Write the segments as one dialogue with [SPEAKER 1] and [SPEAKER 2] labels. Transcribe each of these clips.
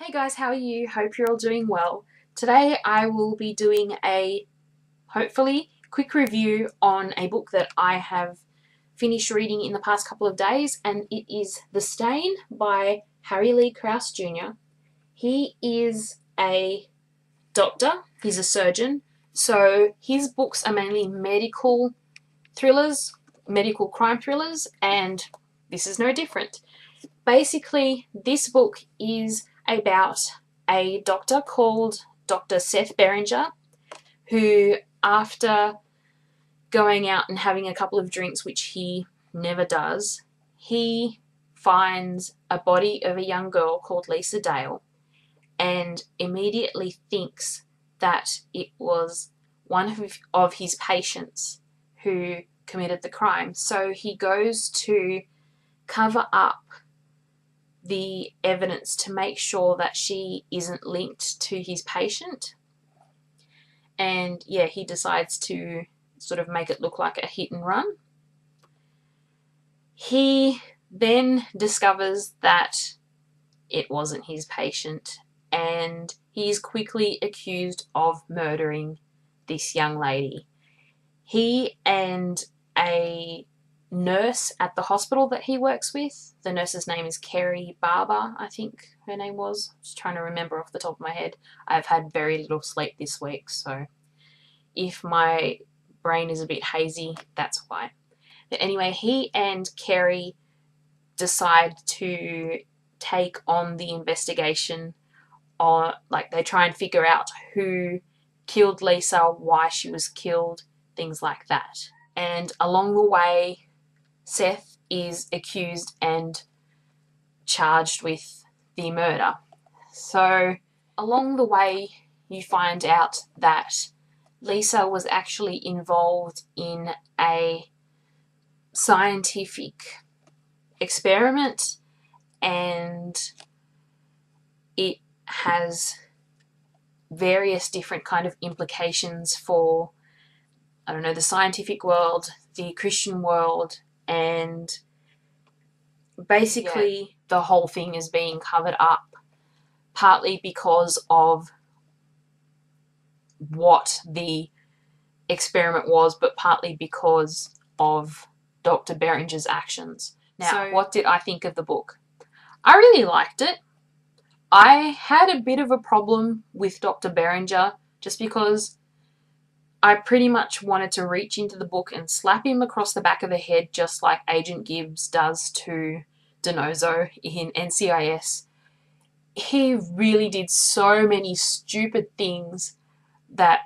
[SPEAKER 1] Hey guys, how are you? Hope you're all doing well. Today I will be doing a, hopefully, quick review on a book that I have finished reading in the past couple of days, and it is The Stain by Harry Lee Kraus Jr. He is a doctor, he's a surgeon, so his books are mainly medical thrillers, medical crime thrillers, and this is no different. Basically, this book is about a doctor called Dr. Seth Beringer, who, after going out and having a couple of drinks, which he never does, he finds a body of a young girl called Lisa Dale and immediately thinks that it was one of his patients who committed the crime. So he goes to cover up the evidence to make sure that she isn't linked to his patient. And yeah, he decides to sort of make it look like a hit and run. He then discovers that it wasn't his patient, and he is quickly accused of murdering this young lady. He and a nurse at the hospital that he works with, the nurse's name is Kerry Barber, I think her name was. Just trying to remember off the top of my head. I've had very little sleep this week, so if my brain is a bit hazy, that's why. But anyway, he and Kerry decide to take on the investigation on, like, they try and figure out who killed Lisa, why she was killed, things like that. And along the way, Seth is accused and charged with the murder. So along the way, you find out that Lisa was actually involved in a scientific experiment, and it has various different kind of implications for, I don't know, the scientific world, the Christian world, and basically the whole thing is being covered up, partly because of what the experiment was, but partly because of Dr. Beringer's actions. Now, what did I think of the book? I really liked it. I had a bit of a problem with Dr. Beringer just because I pretty much wanted to reach into the book and slap him across the back of the head, just like Agent Gibbs does to Donoso in NCIS. He really did so many stupid things that,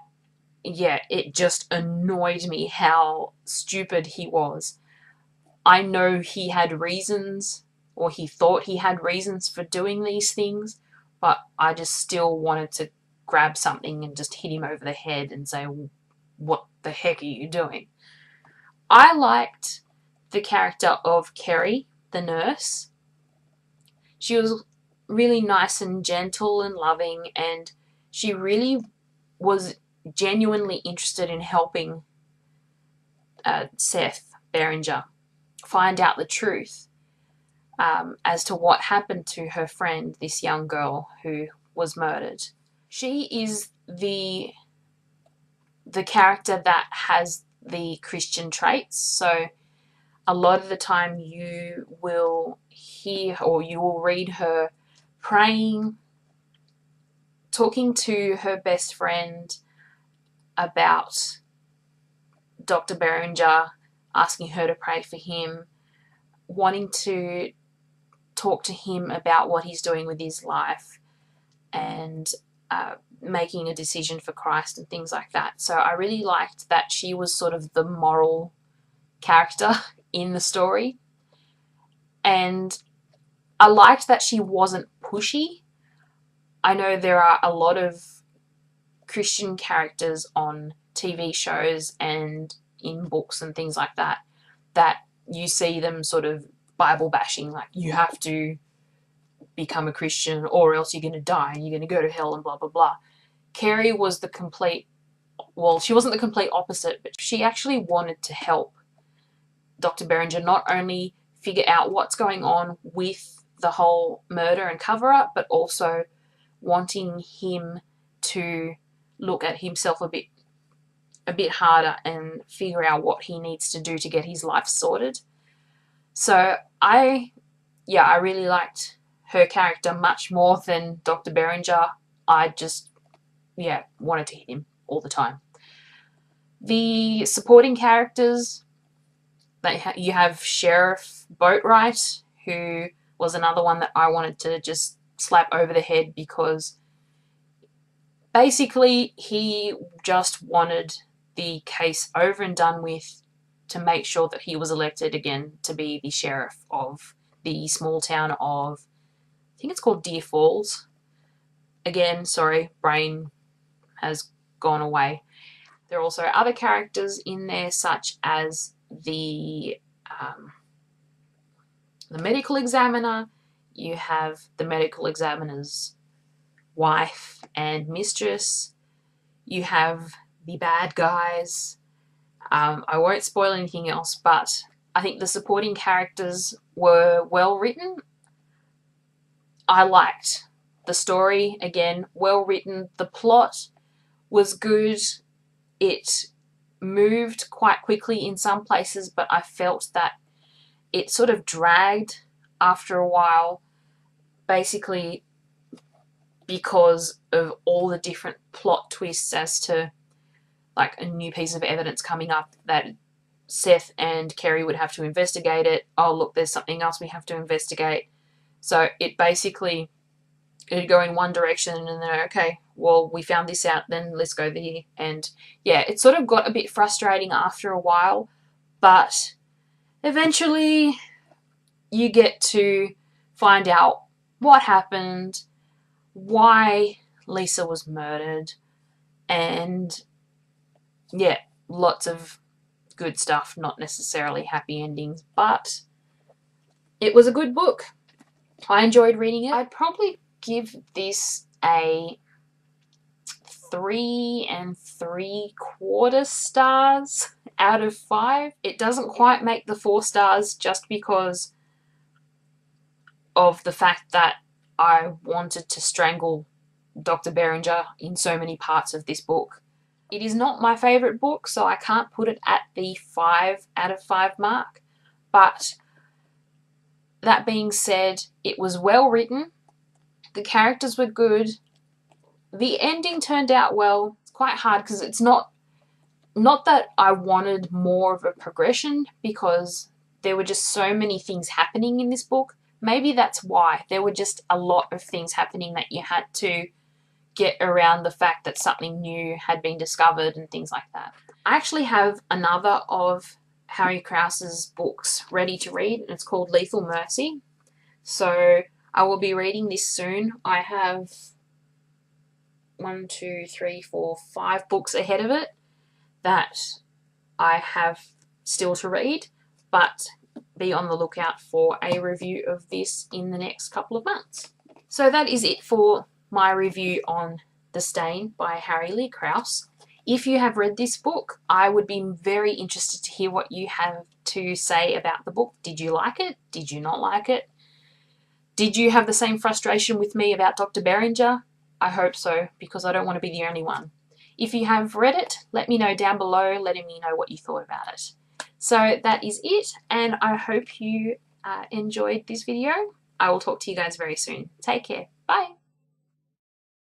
[SPEAKER 1] yeah, it just annoyed me how stupid he was. I know he had reasons, or he thought he had reasons for doing these things, but I just still wanted to grab something and just hit him over the head and say, what the heck are you doing? I liked the character of Kerry, the nurse. She was really nice and gentle and loving, and she really was genuinely interested in helping Seth Beringer find out the truth as to what happened to her friend, this young girl who was murdered. She is the character that has the Christian traits, so a lot of the time you will hear or you will read her praying, talking to her best friend about Dr. Beringer, asking her to pray for him, wanting to talk to him about what he's doing with his life, and making a decision for Christ and things like that. So I really liked that she was sort of the moral character in the story. And I liked that she wasn't pushy. I know there are a lot of Christian characters on TV shows and in books and things like that, that you see them sort of Bible bashing, like you have to become a Christian or else you're going to die and you're going to go to hell and blah, blah, blah. Kerry was the complete, well, she wasn't the complete opposite, but she actually wanted to help Dr. Beringer not only figure out what's going on with the whole murder and cover-up, but also wanting him to look at himself a bit harder and figure out what he needs to do to get his life sorted. So I really liked her character much more than Dr. Beringer. I just, wanted to hit him all the time. The supporting characters, you have Sheriff Boatwright, who was another one that I wanted to just slap over the head, because basically he just wanted the case over and done with to make sure that he was elected again to be the sheriff of the small town of, I think it's called Deer Falls. Again, sorry, brain has gone away. There are also other characters in there, such as the medical examiner. You have the medical examiner's wife and mistress. You have the bad guys. I won't spoil anything else, but I think the supporting characters were well written. I liked the story, again, well written. The plot was good. It moved quite quickly in some places, but I felt that it sort of dragged after a while, basically because of all the different plot twists as to like a new piece of evidence coming up that Seth and Kerry would have to investigate it. Oh, look, there's something else we have to investigate. So it basically, it'd go in one direction and then, okay, well, we found this out, then let's go there. And yeah, it sort of got a bit frustrating after a while, but eventually you get to find out what happened, why Lisa was murdered, and yeah, lots of good stuff, not necessarily happy endings, but it was a good book. I enjoyed reading it. I'd probably give this a 3 3/4 stars out of 5. It doesn't quite make the 4 stars just because of the fact that I wanted to strangle Dr. Beringer in so many parts of this book. It is not my favourite book, so I can't put it at the 5 out of 5 mark, but that being said, it was well written, the characters were good, the ending turned out well. It's quite hard because it's not that I wanted more of a progression, because there were just so many things happening in this book. Maybe that's why. There were just a lot of things happening that you had to get around the fact that something new had been discovered and things like that. I actually have another of Harry Kraus's books ready to read, and it's called Lethal Mercy. So I will be reading this soon. I have 1, 2, 3, 4, 5 books ahead of it that I have still to read, but be on the lookout for a review of this in the next couple of months. So that is it for my review on The Stain by Harry Lee Kraus. If you have read this book, I would be very interested to hear what you have to say about the book. Did you like it? Did you not like it? Did you have the same frustration with me about Dr. Beringer? I hope so, because I don't want to be the only one. If you have read it, let me know down below, letting me know what you thought about it. So that is it, and I hope you enjoyed this video. I will talk to you guys very soon. Take care. Bye.